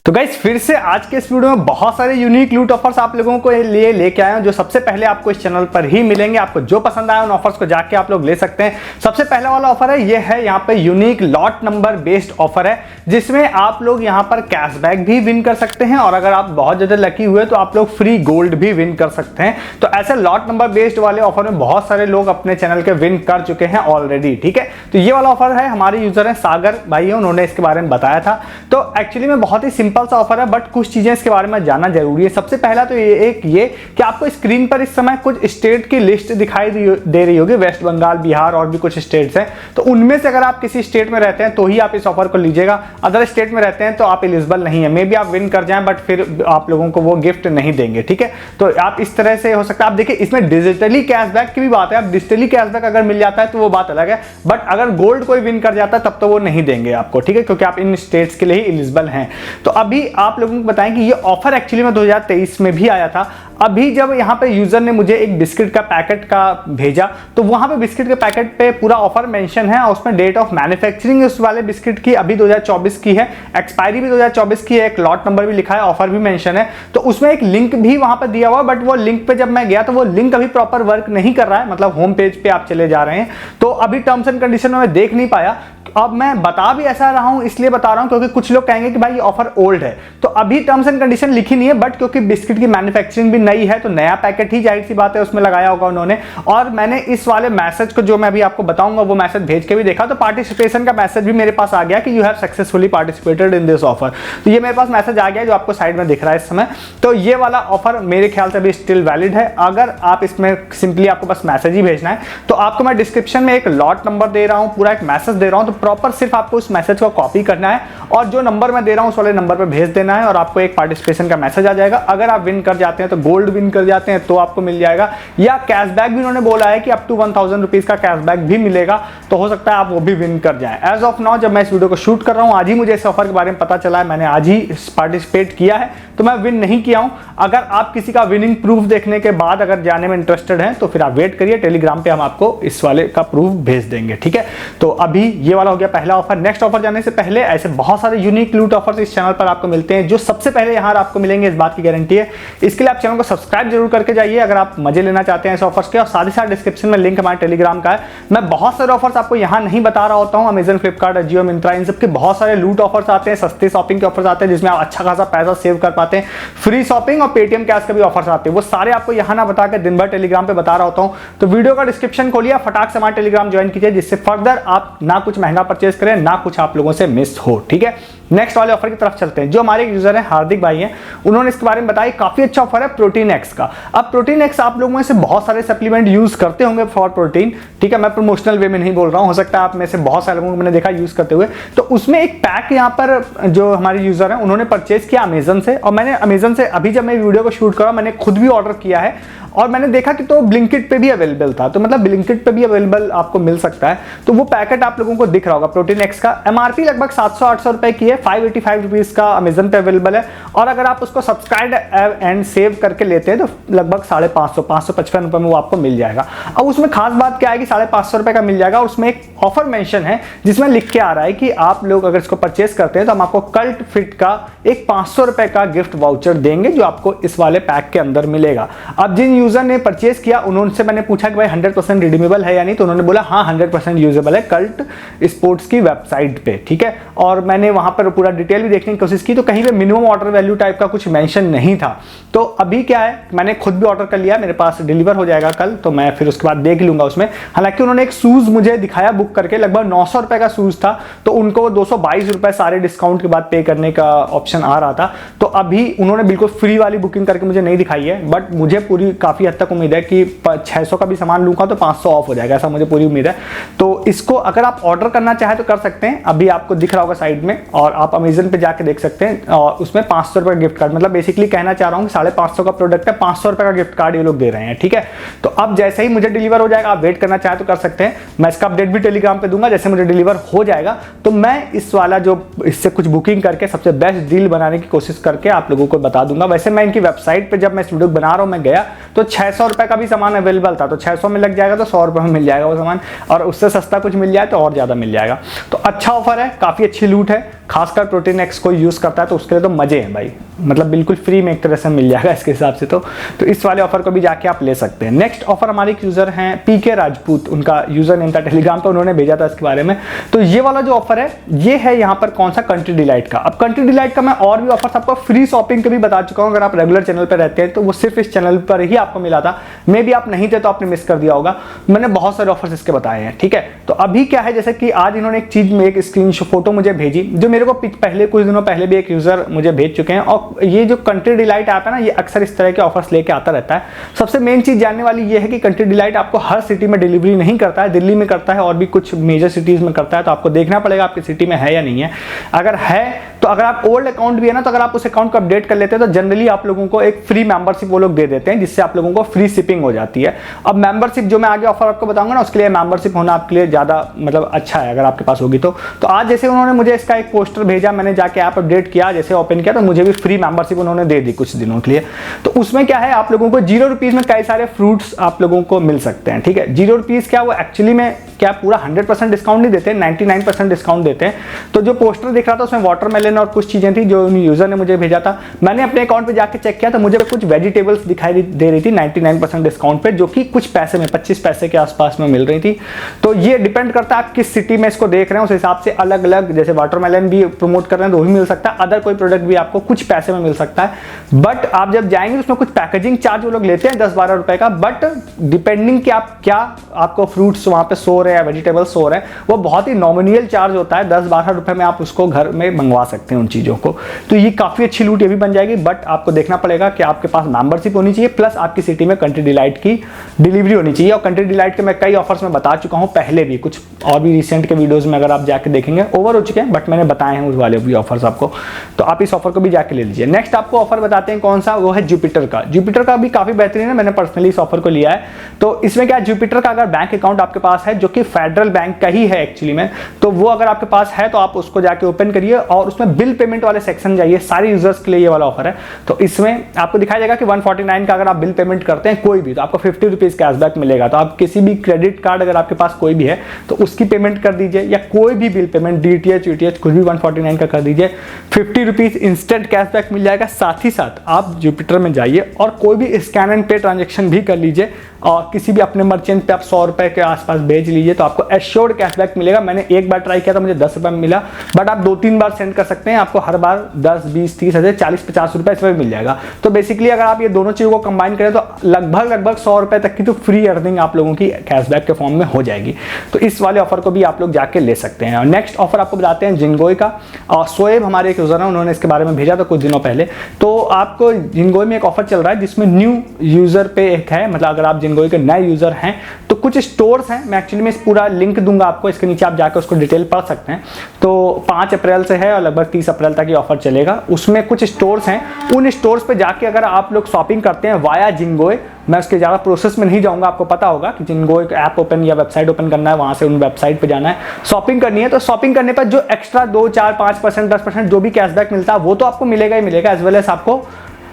तो गाइस फिर से आज के इस वीडियो में बहुत सारे यूनिक लूट ऑफर्स आप लोगों को लिए लेके आए हैं जो सबसे पहले आपको इस चैनल पर ही मिलेंगे। आपको जो पसंद आए उन ऑफर्स को जाके आप लोग ले सकते हैं। सबसे पहला वाला ऑफर है, ये है यहाँ पे unique lot number based offer है जिसमें आप लोग यहाँ पर कैशबैक भी विन कर सकते हैं और अगर आप बहुत ज्यादा लकी हुए तो आप लोग फ्री गोल्ड भी विन कर सकते हैं। तो ऐसे लॉट नंबर बेस्ड वाले ऑफर में बहुत सारे लोग अपने चैनल के विन कर चुके हैं ऑलरेडी। ठीक है, तो ये वाला ऑफर है, हमारे यूजर है सागर भाई है, उन्होंने इसके बारे में बताया था। तो एक्चुअली में बहुत ही सिंपल सा ऑफर है बट कुछ चीजें इसके बारे में जानना जरूरी है। सबसे पहला तो ये कि आपको स्क्रीन पर इस समय कुछ स्टेट की लिस्ट दिखाई दे रही होगी, वेस्ट बंगाल, बिहार और भी कुछ स्टेट्स हैं। तो उनमें से अगर आप किसी स्टेट में रहते हैं तो ही आप इस ऑफर को लीजिएगा, अदर स्टेट में रहते हैं तो आप एलिजिबल नहीं है। मे बी आप विन कर जाएं बट फिर आप लोगों को वो गिफ्ट नहीं देंगे। ठीक है, तो आप इस तरह से हो सकता है। आप देखिए इसमें डिजिटली कैशबैक की भी बात है, आप डिजिटली कैशबैक अगर मिल जाता है तो वो बात अलग है, बट अगर गोल्ड कोई विन कर जाता है तब तो वो नहीं देंगे आपको। ठीक है, क्योंकि आप इन स्टेट्स के लिए ही एलिजिबल हैं। तो अभी आप लोगों को बताएं कि ये ऑफर एक्चुअली में 2023 में भी आया था। अभी जब यहाँ पे यूजर ने मुझे एक बिस्किट का पैकेट का भेजा तो वहां पे बिस्किट के पैकेट पे पूरा ऑफर मेंशन है और उसमें डेट ऑफ मैन्युफैक्चरिंग उस वाले बिस्किट की अभी 2024 की है, एक्सपायरी भी 2024 की है, एक लॉट नंबर भी लिखा है, ऑफर भी मेंशन है। तो उसमें एक लिंक भी वहां पर दिया हुआ, बट वो लिंक पे जब मैं गया तो वो लिंक अभी प्रॉपर वर्क नहीं कर रहा है, मतलब होम पेज पे आप चले जा रहे हैं तो अभी टर्म्स एंड कंडीशन में मैं देख नहीं पाया। अब मैं बता भी ऐसा रहा हूं इसलिए बता रहा हूं क्योंकि कुछ लोग कहेंगे कि भाई ये ऑफर ओल्ड है, तो अभी टर्म्स एंड कंडीशन लिखी नहीं है, बट क्योंकि बिस्किट की मैन्युफैक्चरिंग भी नई है तो नया पैकेट ही जाहिर सी बात है उसमें लगाया होगा उन्होंने। और मैंने इस वाले मैसेज को जो मैं अभी आपको बताऊंगा वो मैसेज भेज के भी देखा तो पार्टिसिपेशन का मैसेज भी मेरे पास आ गया कि you have successfully participated in this offer. तो ये मेरे पास मैसेज आ गया जो आपको साइड में दिख रहा है इस समय। तो ये वाला ऑफर मेरे ख्याल से अभी स्टिल वैलिड है। अगर आप इसमें सिंपली आपको बस मैसेज ही भेजना है तो आपको मैं डिस्क्रिप्शन में एक लॉट नंबर दे रहा हूं, पूरा एक मैसेज दे रहा हूं, तो प्रॉपर सिर्फ आपको उस मैसेज को कॉपी करना है और जो नंबर मैं दे रहा हूं उस वाले नंबर पर भेज देना है और आपको एक पार्टिसिपेशन का मैसेज आ जाएगा। अगर आप विन कर जाते हैं तो गोल्ड विन कर जाते हैं तो आपको मिल जाएगा, या कैशबैक भी उन्होंने बोला है कि अप टू 1000 रुपीज का कैशबैक भी मिलेगा, तो हो सकता है आप वो भी विन कर जाएं। एज ऑफ नाउ जब मैं इस वीडियो को शूट कर रहा हूं आज ही मुझे इस ऑफर के बारे में पता चला है, मैंने आज ही पार्टिसिपेट किया है तो मैं विन नहीं किया हूं। अगर आप किसी का विनिंग प्रूफ देखने के बाद अगर जाने में इंटरेस्टेड हैं तो फिर आप वेट करिए, टेलीग्राम पे हम आपको इस वाले का प्रूफ भेज देंगे। ठीक है, तो अभी ये वाला हो गया पहला ऑफर। नेक्स्ट ऑफर जाने से पहले ऐसे बहुत सारे यूनिक लूट ऑफर्स इस चैनल पर आपको मिलते हैं जो सबसे पहले यहां आपको मिलेंगे, इस बात की गारंटी है। इसके लिए आप चैनल को सब्सक्राइब जरूर करके जाइए अगर आप मजे लेना चाहते हैं इस ऑफर्स के, और साथ ही साथ डिस्क्रिप्शन में लिंक हमारे टेलीग्राम का है। मैं बहुत सारे ऑफर्स आपको यहां नहीं बता रहा होता हूं, अमेजन, फ्लिपकार्ट, जियो, मिंत्रा, इन सबके बहुत सारे लूट ऑफर्स आते हैं, सस्ते शॉपिंग के ऑफर्स आते हैं जिसमें आप अच्छा खासा पैसा सेव कर पाते हैं, फ्री शॉपिंग और पेटीएम कैश के भी ऑफर्स आते हैं। वो सारे आपको यहां ना बता के दिन भर टेलीग्राम पे बता रहा होता हूं। तो वीडियो का डिस्क्रिप्शन खोलिए, फटाक से हमारे टेलीग्राम ज्वाइन कीजिए जिससे फर्दर आप ना कुछ महंगा परचेज करें ना कुछ आप लोगों से मिस हो। ठीक है, नेक्स्ट वाले ऑफर की तरफ चलते हैं। जो हमारे यूजर हैं हार्दिक भाई हैं, उन्होंने इसके बारे में बताया काफी अच्छा ऑफर है प्रोटीन एक्स का। अब प्रोटीन एक्स आप लोगों में से बहुत सारे सप्लीमेंट यूज करते होंगे फॉर प्रोटीन। ठीक है, मैं प्रमोशनल वे में नहीं बोल रहा हूं, हो सकता है आप में से बहुत सारे लोगों को मैंने देखा यूज करते हुए। तो उसमें एक पैक यहाँ पर जो हमारे यूजर हैं उन्होंने परचेज किया अमेजन से, और मैंने अमेजन से अभी जब मैं वीडियो को शूट करा मैंने खुद भी ऑर्डर किया है और मैंने देखा कि तो ब्लिंकिट पे भी अवेलेबल था, तो मतलब ब्लिंकिट पे भी अवेलेबल आपको मिल सकता है। तो वो पैकेट आप लोगों को दिख रहा होगा प्रोटीन एक्स का, एमआरपी लगभग 700-800 रुपए की है, 585 रुपीज का अमेजन पे अवेलेबल है। और अगर आप उसको सब्सक्राइब एंड सेव करके लेते हैं तो लगभग 555 रुपए में वो आपको मिल जाएगा। अब उसमें खास बात क्या है कि 550 रुपए का मिल जाएगा और उसमें एक ऑफर मेंशन है जिसमें लिख के आ रहा है कि आप लोग अगर इसको परचेस करते हैं तो हम आपको कल्ट फिट का एक 500 रुपए का गिफ्ट वाउचर देंगे जो आपको इस वाले पैक के अंदर मिलेगा। अब जिन यूजर ने परचेस किया उनसे मैंने पूछा कि भाई 100% रिडीमेबल है या नहीं, तो उन्होंने बोला हाँ 100% यूजेबल है कल्ट स्पोर्ट्स की वेबसाइट पे। ठीक है, और मैंने वहां पर पूरा डिटेल भी देखने की कोशिश की तो कहीं पे मिनिमम ऑर्डर वैल्यू टाइप का कुछ मेंशन नहीं था। तो अभी क्या है, मैंने खुद भी ऑर्डर कर लिया, मेरे पास डिलीवर हो जाएगा कल, तो मैं फिर उसके बाद देख लूंगा उसमें। हालांकि उन्होंने एक शूज मुझे दिखाया बुक करके, लगभग 900 रुपए का शूज था, तो उनको 222 रुपए सारे डिस्काउंट के बाद पे करने का ऑप्शन आ रहा था। तो अभी उन्होंने बिल्कुल फ्री वाली बुकिंग करके मुझे नहीं दिखाई है, बट मुझे पूरी काफी हद तक उम्मीद है कि 600 का भी सामान लूंगा तो 500 ऑफ हो जाएगा, ऐसा मुझे पूरी उम्मीद है। तो इसको अगर आप ऑर्डर करना चाहे तो कर सकते हैं, अभी आपको दिख रहा होगा साइड में, और आप अमेजन पे जाके देख सकते हैं। और उसमें 500 रुपए गिफ्ट कार्ड, मतलब बेसिकली कहना चाह रहा हूँ 550 का प्रोडक्ट है, 500 रुपए का गिफ्ट कार्ड ये लोग दे रहे हैं। ठीक है, तो अब जैसे ही मुझे डिलीवर हो जाएगा, आप वेट करना चाहे तो कर सकते हैं, मैं इसका अपडेट भी टेलीग्राम पे दूंगा। जैसे मुझे डिलीवर हो जाएगा तो मैं इस वाला जो इससे कुछ बुकिंग करके सबसे बेस्ट डील बनाने की कोशिश करके आप लोगों को बता दूंगा। वैसे मैं इनकी वेबसाइट पे जब मैं इस वीडियो बना रहा हूँ मैं गया तो 600 रुपए का भी सामान अवेलेबल था, तो 600 में लग जाएगा तो 100 रुपए में मिल जाएगा वो सामान, और उससे सस्ता कुछ मिल जाए तो और ज्यादा मिल जाएगा। तो अच्छा ऑफर है, काफी अच्छी लूट है, खासकर प्रोटीन एक्स कोई यूज़ करता है तो उसके लिए तो मज़े हैं भाई, मतलब बिल्कुल फ्री में एक तरह से मिल जाएगा इसके हिसाब से। तो इस वाले ऑफर को भी जाके आप ले सकते हैं। नेक्स्ट ऑफर हमारे एक यूज़र हैं पीके राजपूत, उनका यूज़र नेम था टेलीग्राम पर, उन्होंने भेजा था इसके बारे में। तो ये वाला जो ऑफर है ये है यहाँ पर कौन सा, कंट्री डिलाइट का। अब कंट्री डिलाइट का मैं और भी ऑफर्स आपको फ्री शॉपिंग के भी बता चुका हूँ, अगर आप रेगुलर चैनल पर रहते हैं तो वो सिर्फ इस चैनल पर ही आपको मिला था, मे भी आप नहीं थे तो आपने मिस कर दिया होगा। मैंने बहुत सारे ऑफर्स इसके बताए हैं, ठीक है। तो अभी क्या है, जैसे कि आज इन्होंने एक चीज में एक स्क्रीन फोटो मुझे भेजी, जो मेरे को पहले कुछ दिनों पहले भी एक यूजर मुझे भेज चुके हैं। और ये जो कंट्री डिलाइट ऐप है ना, ये अक्सर इस तरह के ऑफर्स लेके आता रहता है। सबसे मेन चीज जानने वाली ये है कि कंट्री डिलाइट आपको हर सिटी में डिलीवरी नहीं करता है, दिल्ली में करता है और भी कुछ मेजर सिटीज में करता है। तो आपको देखना पड़ेगा आपकी सिटी में है या नहीं है। अगर है तो अगर आप ओल्ड अकाउंट भी है ना, तो अगर आप उस अकाउंट को अपडेट कर लेते हैं तो जनरली आप लोगों को एक फ्री मेंबरशिप वो लोग दे देते हैं, जिससे आप लोगों को फ्री शिपिंग हो जाती है। अब मेंबरशिप जो मैं आगे ऑफर आपको बताऊंगा ना, उसके लिए मेंबरशिप होना आपके लिए ज्यादा मतलब अच्छा है अगर आपके पास होगी तो। आज जैसे उन्होंने मुझे इसका एक पोस्टर भेजा, मैंने जाके ऐप अपडेट किया, जैसे ओपन किया तो मुझे भी फ्री मेंबरशिप उन्होंने दे दी कुछ दिनों के लिए। तो उसमें क्या है, आप लोगों को 0 रुपीज में कई सारे फ्रूट्स आप लोगों को मिल सकते हैं, ठीक है। 0 रुपीज क्या, वो एक्चुअली में क्या पूरा 100% डिस्काउंट नहीं देते, 99% डिस्काउंट देते हैं। तो जो पोस्टर दिख रहा था उसमें वाटरमेलन और कुछ चीजें थी जो यूजर ने मुझे भेजा था। मैंने अपने अकाउंट पे जाके चेक किया तो मुझे कुछ वेजिटेबल्स दिखाई दे रही थी 99% डिस्काउंट पे, जो कि कुछ पैसे में 25 पैसे के आसपास में मिल रही थी। तो ये डिपेंड करता है आप किस सिटी में इसको देख रहे हैं, उस हिसाब से अलग अलग, जैसे वाटरमेलन भी प्रमोट कर रहे हैं तो वही मिल सकता है, अदर कोई प्रोडक्ट भी आपको कुछ पैसे में मिल सकता है। बट आप जब जाएंगे उसमें कुछ पैकेजिंग चार्ज वो लोग लेते हैं 10-12 रुपए का, बट डिपेंडिंग कि आप क्या आपको फ्रूट्स वहां पे सो रहे हैं, वेजिटेबल्स सो रहे हैं, वो बहुत ही नॉमिनियल चार्ज होता है। 10-12 रुपए में आप उसको घर में मंगवा सकते हैं उन चीजों को। तो ये काफी अच्छी लूट ये भी बन जाएगी, बट आपको देखना पड़ेगा कि आपके पास मेंबरशिप होनी चाहिए, प्लस आपकी सिटी में कंट्री डिलाइट की डिलीवरी होनी चाहिए। और कंट्री डिलाइट के मैं कई ऑफर्स में बता चुका हूं पहले भी, कुछ और भी रिसेंट के वीडियोस में अगर आप जाके देखेंगे ओवर हो चुके हैं, बट मैंने बताए हैं उस वाले भी ऑफर्स आपको। तो आप इस ऑफर को भी जाके ले लीजिए। नेक्स्ट आपको ऑफर बताते हैं कौन सा, वो है जुपिटर का। जुपिटर का भी काफी बेहतरीन है, मैंने पर्सनली इस ऑफर को लिया है। तो इसमें क्या, जुपिटर का अगर बैंक अकाउंट आपके पास है, जो कि फेडरल बैंक का ही है एक्चुअली में, तो वो अगर आपके पास है तो आप उसको जाके ओपन करिए और उसमें बिल पेमेंट वाले सेक्शन जाइए। सारे यूजर्स के लिए ये वाला ऑफर है। तो इसमें आपको दिखाई देगा कि 149 का अगर आप बिल पेमेंट करते हैं कोई भी, तो आपको 50 रुपीज कैशबैक मिलेगा। तो आप किसी भी क्रेडिट कार्ड अगर आपके पास कोई भी है तो उसकी पेमेंट कर दीजिए, या कोई भी बिल पेमेंट DTH UTH कुछ भी 149 का कर दीजिए, 50 रुपीज इंस्टेंट कैशबैक मिल जाएगा। साथ ही साथ आप जुपिटर में जाइए और कोई भी स्कैन एंड पे ट्रांजेक्शन भी कर लीजिए और किसी भी अपने मर्चेंट पे आप 100 रुपए के आसपास भेज लीजिए, तो आपको एश्योर्ड कैशबैक मिलेगा। मैंने एक बार ट्राई किया था, मुझे 10 रुपए में मिला, बट आप 2-3 बार सेंड कर सकते हैं, आपको हर बार 10, 20, 30, 40-50 रुपए इसमें मिल जाएगा। तो बेसिकली अगर आप ये दोनों चीजों को कंबाइन करें तो लगभग 100 रुपए तक की तो फ्री अर्निंग आप लोगों की कैशबैक के फॉर्म में हो जाएगी। तो इस वाले ऑफर को भी आप लोग जाके ले सकते हैं। और नेक्स्ट ऑफर आपको बताते हैं जिनगोई का। और सोएब हमारे एक यूजर है, उन्होंने इसके बारे में भेजा था कुछ दिनों पहले। तो आपको जिनगोई में एक ऑफर चल रहा है जिसमें न्यू यूजर पे एक है, मतलब अगर आप जिनगोई के नए यूजर हैं तो कुछ स्टोर्स हैं, मैं एक्चुअली में पूरा लिंक दूंगा आपको, इसके नीचे आप जाकर उसको डिटेल पढ़ सकते हैं। तो 5 अप्रैल से है और लगभग 30 अप्रैल तक ये ऑफर चलेगा। उसमें कुछ स्टोर्स हैं, उन स्टोर्स पे जाके अगर आप लोग शॉपिंग करते हैं वाया जिनगोई, मैं उसके ज़्यादा प्रोसेस में नहीं जाऊंगा, आपको पता होगा कि जिनगोई ऐप ओपन या वेबसाइट ओपन करना है, वहां से उन वेबसाइट पे जाना है, शॉपिंग करनी है। तो शॉपिंग करने पर जो एक्स्ट्रा 2, 4, 5%, 10% जो भी कैशबैक मिलता है वो तो आपको मिलेगा ही मिलेगा, एज वेल एज आपको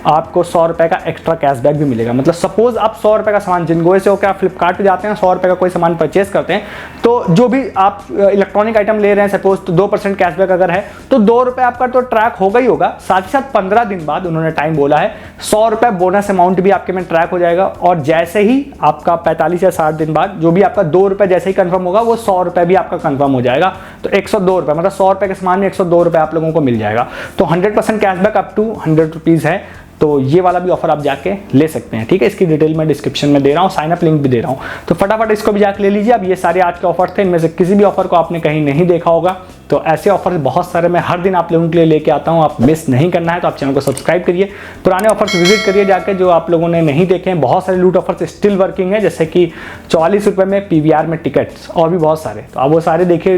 100 रुपए का एक्स्ट्रा कैशबैक भी मिलेगा। मतलब सपोज आप 100 रुपए का सामान जिनगोई से होकर आप फ्लिपकार्ट पे जाते हैं, 100 रुपए का कोई सामान परचेस करते हैं, तो जो भी आप इलेक्ट्रॉनिक आइटम ले रहे हैं सपोज, तो 2% कैशबैक अगर है तो 2 रुपए आपका तो ट्रैक होगा ही होगा। साथ ही साथ 15 दिन बाद उन्होंने टाइम बोला है, 100 रुपए बोनस अमाउंट भी आपके में ट्रैक हो जाएगा। और जैसे ही आपका 45 या 60 दिन बाद जो भी आपका 2 रुपए जैसे ही कंफर्म होगा, वो 100 रुपए भी आपका कंफर्म हो जाएगा। तो 102 रुपए, मतलब 100 रुपए के सामान में 102 रुपए आप लोगों को मिल जाएगा। तो 100% कैशबैक अप टू 100 रुपीज है। तो ये वाला भी ऑफर आप जाके ले सकते हैं, ठीक है। इसकी डिटेल मैं डिस्क्रिप्शन में दे रहा हूँ, साइन अप लिंक भी दे रहा हूँ, तो फटाफट इसको भी जाके ले लीजिए। अब ये सारे आज के ऑफर थे, इनमें से किसी भी ऑफर को आपने कहीं नहीं देखा होगा, तो ऐसे ऑफर बहुत सारे मैं हर दिन आप लोगों के लिए लेके आता हूँ। आप मिस नहीं करना है तो आप चैनल को सब्सक्राइब करिए, पुराने ऑफर्स विजिट करिए जाके जो आप लोगों ने नहीं देखे हैं। बहुत सारे लूट ऑफर्स स्टिल वर्किंग है, जैसे कि 44 रुपए में PVR में टिकट्स और भी बहुत सारे, तो आप वो सारे देखिए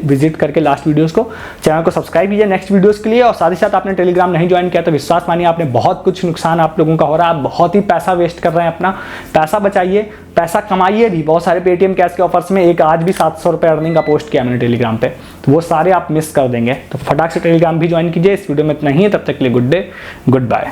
विजिट करके लास्ट वीडियोस को। चैनल को सब्सक्राइब कीजिए नेक्स्ट वीडियोस के लिए। और साथ ही साथ आपने टेलीग्राम नहीं ज्वाइन किया तो विश्वास मानिए आपने बहुत कुछ नुकसान आप लोगों का हो रहा है, आप बहुत ही पैसा वेस्ट कर रहे हैं अपना। पैसा बचाइए, पैसा कमाइए भी। बहुत सारे पेटीएम कैश के ऑफर्स में एक आज भी 700 रुपए अर्निंग का पोस्ट किया मैंने टेलीग्राम पे, तो वो सारे आप मिस कर देंगे। तो फटाक से टेलीग्राम भी ज्वाइन कीजिए। इस वीडियो में इतना ही है, तब तक के लिए गुड डे, गुड बाय।